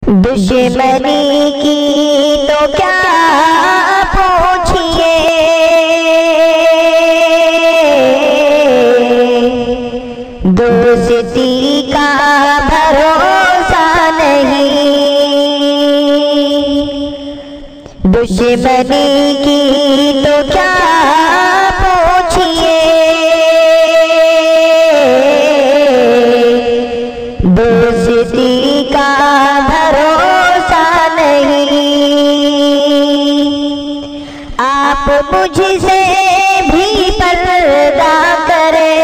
दुश्मनी की तो क्या पूछिए, दोस्ती का भरोसा नहीं। दुश्मनी की तो क्या पूछिए, दोस्ती का भरोसा नहीं। आप मुझसे भी पर्दा करें,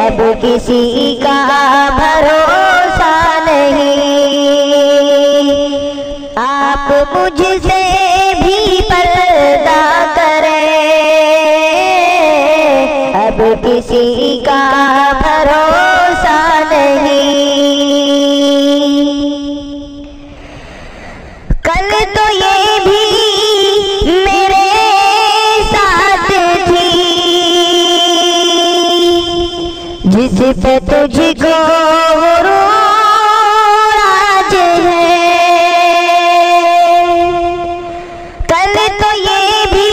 अब किसी का भरोसा नहीं। आप मुझसे भी पर्दा करें, अब किसी का भरोसा नहीं। कल तो ये भी मेरे साथ थी, जिस पे तुझको राज है। कल तो ये भी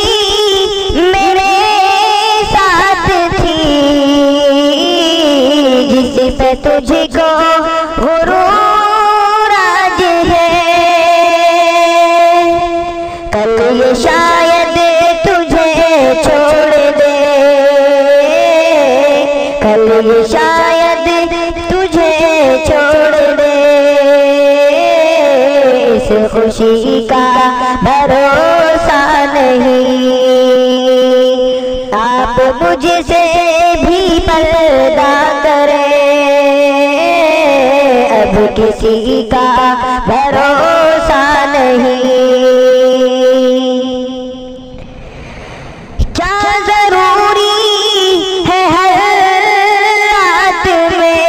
मेरे साथ थी, जिस पे तुझको राज है। कल ये शायद तुझे छोड़ दे, कल ये शायद तुझे छोड़ दे। इस खुशी का भरोसा नहीं। आप मुझसे भी पर्दा करें, अब किसी का भरोसा नहीं। क्या जरूरी है हर रात में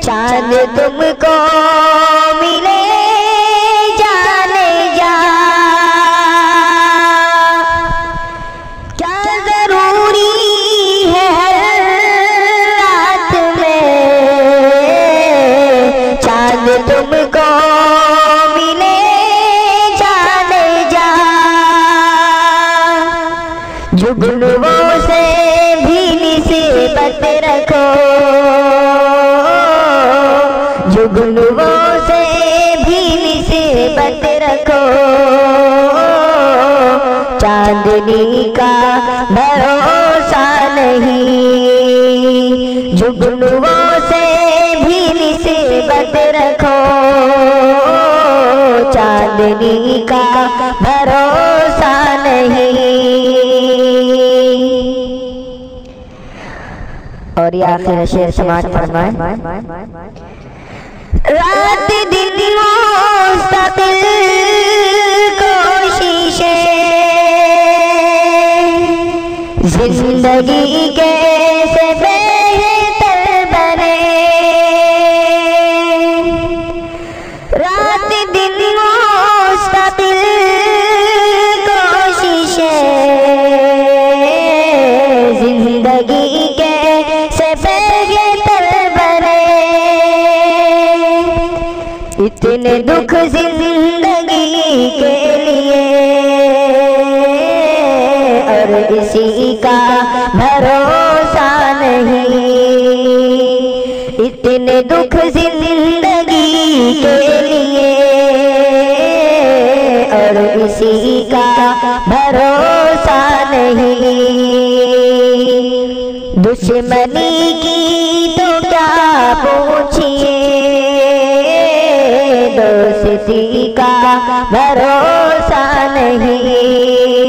चांद तुमको मिले जाने जा। क्या जरूरी है हर रात में चांद तुमको मिले जाने जा। जुगनुओं से भी निस्बत रखो, जुगनुओं से भी निस्बत रखो। चांदनी का भरोसा नहीं। जुगनुओं से भी निस्बत रखो, चांदनी का भरोसा नहीं। और ये आखिर शेर समाज फरमाए। रात दिन मुस्तकिल कोशिशें, जिंदगी कैसे बेहतर बने। रात दिन मुस्तकिल कोशिशें, जिंदगी कैसे बेहतर बने। इतने दुख जिंदगी के लिए, और किसी का भरोसा नहीं। इतने दुख जिंदगी के लिए, और किसी का भरोसा नहीं। दुश्मनी की तो क्या पूछिए, दोस्ती का भरोसा नहीं।